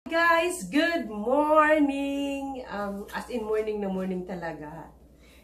Guys, good morning! As in morning na morning talaga.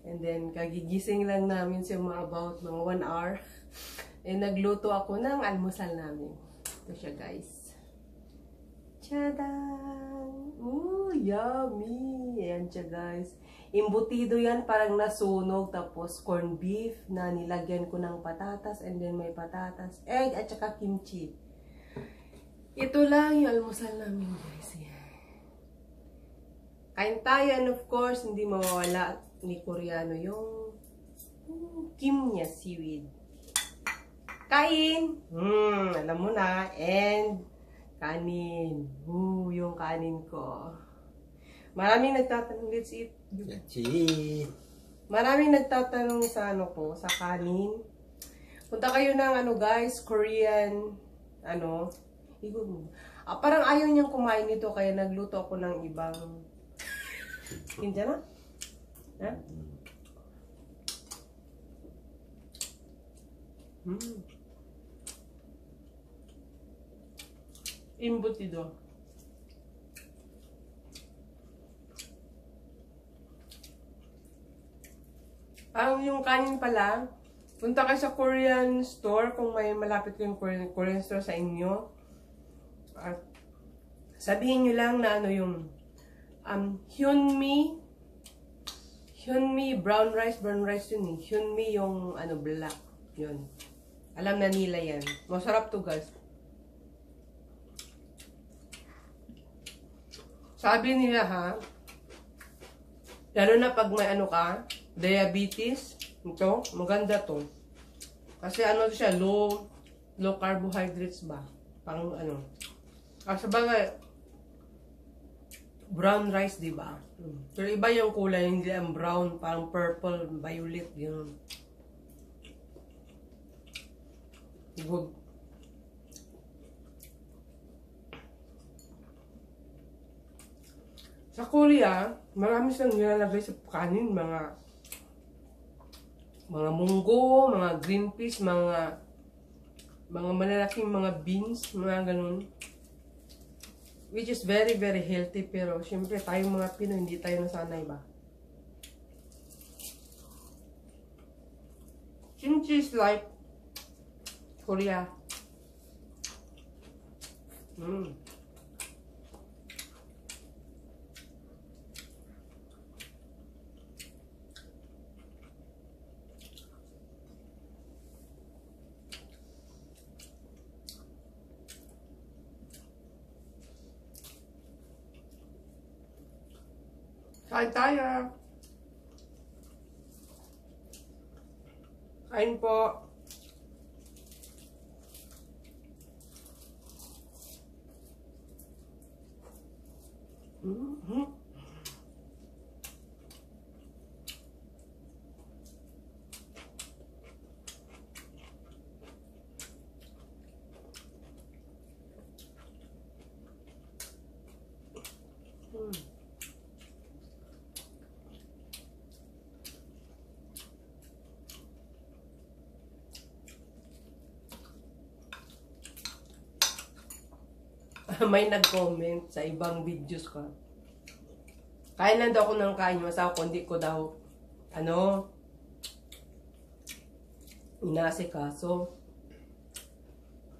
And then, kagigising lang namin siya about mga 1 hour. And nagluto ako ng almusal namin. Ito siya, guys. Tadaan! Ooh, yummy! Ayan siya, guys. Imbutido yan, parang nasunog. Tapos, corned beef na nilagyan ko ng patatas. And then, may patatas, egg, at saka kimchi. Ito lang yung almusal namin, guys. Kain tayo, and of course, hindi mawawala ni Koreano yung kimnya seaweed. Kain! Alam mo na. And kanin. Yung kanin ko. Maraming nagtatanong, let's eat. Maraming nagtatanong sa sa kanin. Punta kayo ng guys, Korean, parang ayaw niyang kumain nito, kaya nagluto ako ng ibang hindi na? Ha? Imbutido. Yung kanin pala, punta kayo sa Korean store kung may malapit kayong Korean store sa inyo. At sabihin nyo lang na yung Hyunmi brown rice yun eh. Hyunmi yung black yun. Alam na nila yan. Masarap to, guys. Sabi nila lalo na pag may diabetes, ito maganda to. Kasi siya, low carbohydrates ba? Pang sabagay, brown rice, di ba? Pero iba yung kulay, hindi ang brown, parang purple, violet, yun. Good. Sa Korea, marami silang nilalagay sa kanin, mga munggo, mga green peas, mga malalaking mga beans, mga ganun. Which is very, very healthy. Pero, syempre, tayong mga Pinoy, hindi tayo nasanay ba? Kimchi is like Korea. Kain tayo. Kain po. May nag-comment sa ibang videos ko. Kain lang daw ako ng kain, masawa ko, hindi ko daw, inaasikaso.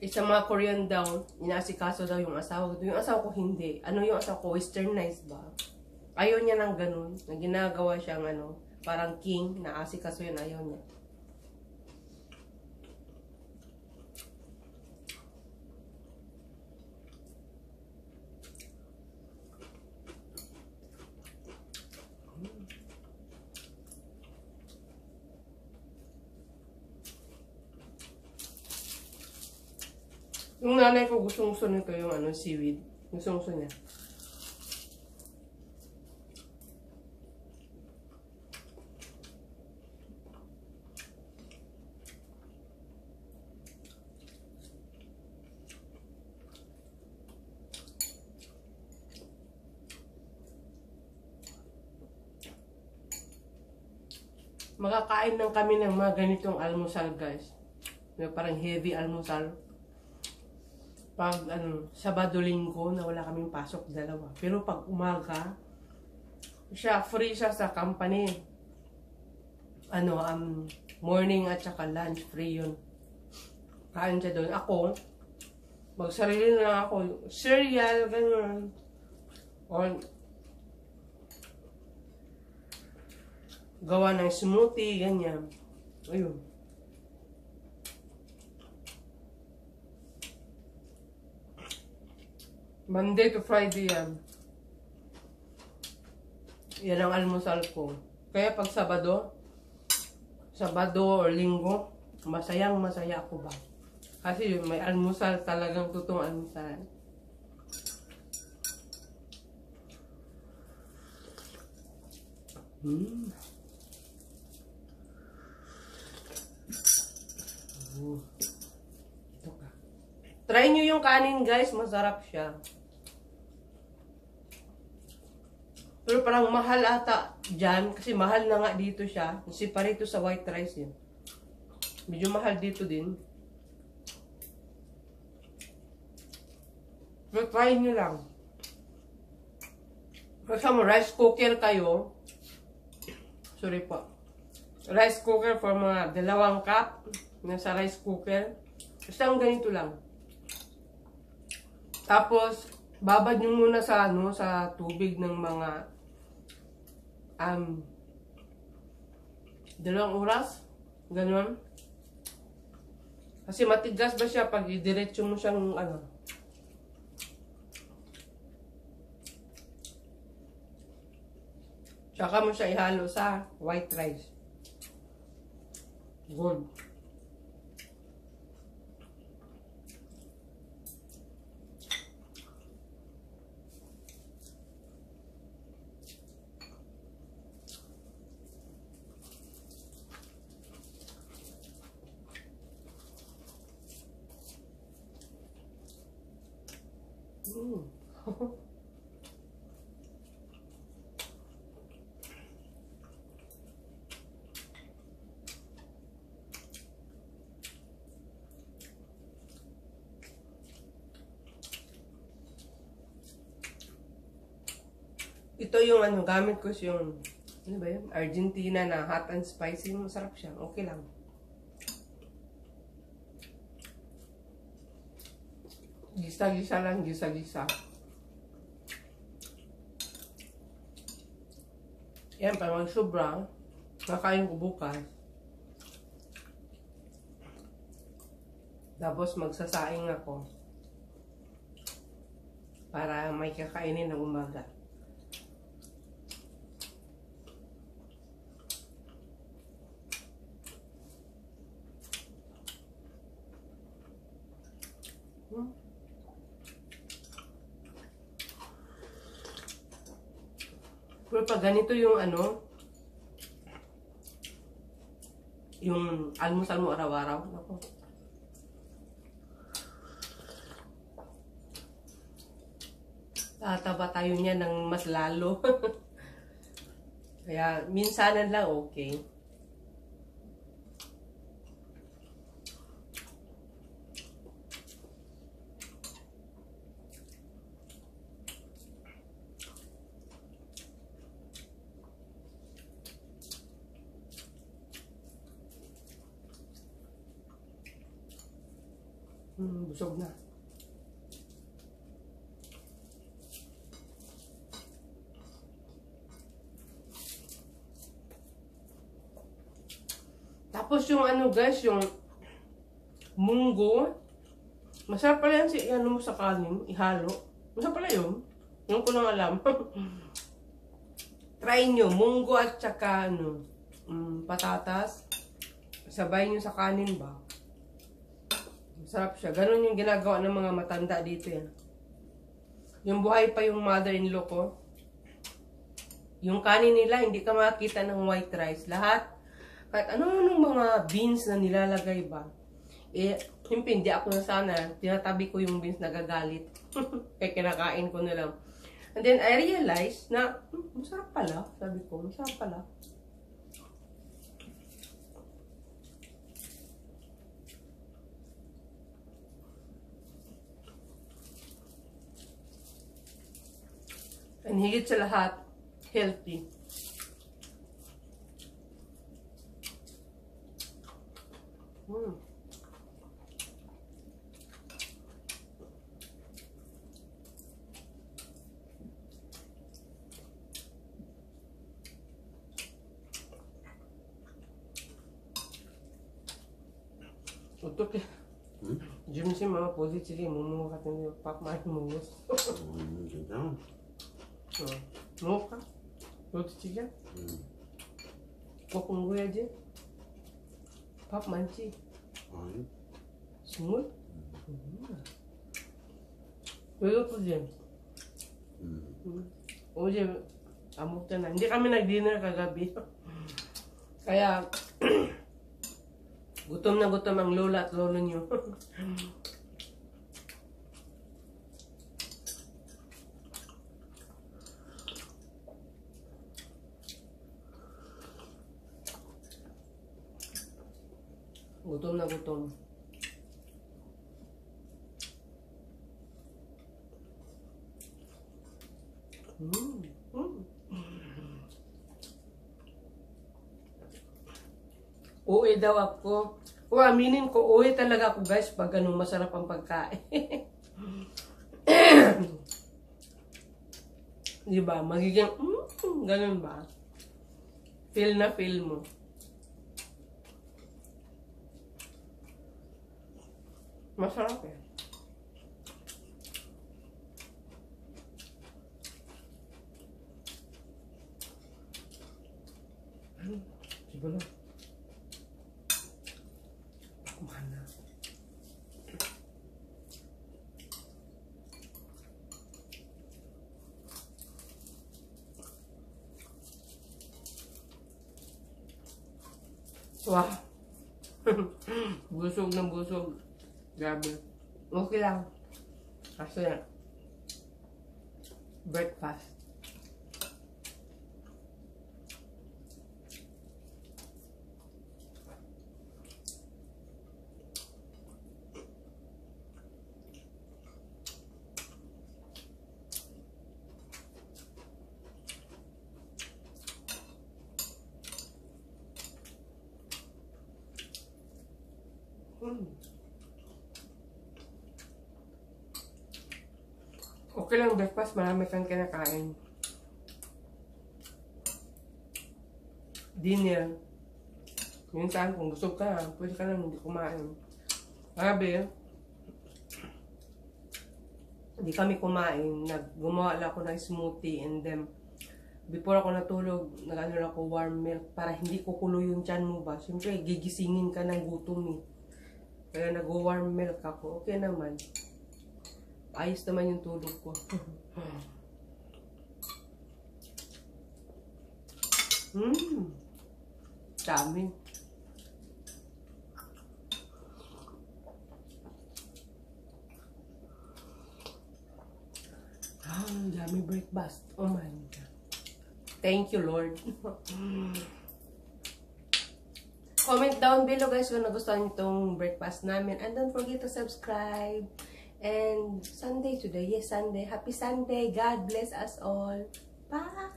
Sa mga Korean daw, inaasikaso daw yung asawa ko. Yung asawa ko hindi. Yung asawa ko, westernized ba? Ayaw niya ng ganun, na ginagawa siyang parang king, na asikaso yun, ayaw niya. Yung nanay ko gustong-gusto nito yung seaweed. Gustong-gusto niya. Makakain lang kami ng mga ganitong almusal, guys. Parang heavy almusal. Pag Sabado Linggo na wala kaming pasok, dalawa. Pero pag umaga, free siya sa company. Morning at saka lunch, free yun. Kain siya doon. Ako, magsarili na lang ako. Cereal, ganyan. Or, gawa ng smoothie, ganyan. Ayun. Monday to Friday yan. Yan ang almusal ko. Kaya pag Sabado or Linggo, masaya ako ba? Kasi may almusal, talagang totoong almusal. Ito ka. Try nyo yung kanin guys, masarap siya. Pero parang mahal ata dyan, kasi mahal na nga dito siya. Separate sa white rice yun. Medyo mahal dito din. Pero try nyo lang. Kasi rice cooker kayo. Sorry po. Rice cooker for mga 2 cup. Nasa rice cooker. Basta ganito lang. Tapos, babad nyo muna sa sa tubig ng mga 2 oras. Ganun. Kasi matigas ba siya pag idiretso mo siyang Tsaka mo siya ihalo sa white rice. Good. Ito yung gamit ko yung ba yun? Argentina na hot and spicy. Masarap siya. Okay lang. Gisa-gisa lang, gisa-gisa. Yan, para mag-sobra, kakain ko bukas. Tapos magsasaing ako. Para may kakainin ng umaga. Pero pag ganito yung yung almusal mo araw-araw, ako. Tataba tayo niya ng mas lalo. Kaya minsanan lang okay. Busog na. Tapos yung guys, yung munggo. Masarap pala yan mo sa kanin, ihalo. Masarap pala yun. Yung ko lang alam. Try nyo, munggo at saka patatas. Sabay nyo sa kanin ba? Masarap siya. Ganun yung ginagawa ng mga matanda dito yan. Yung buhay pa yung mother-in-law ko. Yung kanin nila, hindi ka makakita ng white rice. Lahat, kahit ano-anong mga beans na nilalagay ba. Hindi ako na sana. Tinatabi ko yung beans, nagagalit. Kaya kinakain ko na lang. And then, I realized na, masarap pala. Sabi ko, masarap pala. And higit sa lahat, healthy. Untuk ya. Jom si mama posisi dia mau katanya pap main mungus. Jangan. Mau kan? Posisi dia. Kok gue aja. Pap manci. Semut. Pero po dyan. O dyan, amok na. Hindi kami nag-dinner kagabi. Kaya, gutom na gutom ang lola at lolo nyo. Gutom na gutom. Uwi daw ako. O aminin ko, uwi talaga ako guys pag ganun masarap ang pagkain. Diba? Magiging, ganun ba? Feel na feel mo. Masarap eh. Siguro. Mana? Wah. Busog na busog. Grabe. Okay lang. Kasi breakfast. Okay lang breakfast, marami kang kinakain. Dinner. Minsan, kung gusto ka, pwede ka lang hindi kumain. Grabe. Hindi kami kumain. Gumawa lang ako ng smoothie and then before ako natulog, nag-ano ako warm milk para hindi kukulo yung tiyan mo ba. Siyempre, gigisingin ka ng gutom eh. Kaya nag-warm milk ako. Okay naman. Ayos naman yung tulog ko. Dami. Dami breakfast. Oh my God. Thank you, Lord. Comment down below guys kung nagustuhan nyo itong breakfast namin. And don't forget to subscribe. And Sunday today. Yes, Sunday. Happy Sunday. God bless us all. Bye!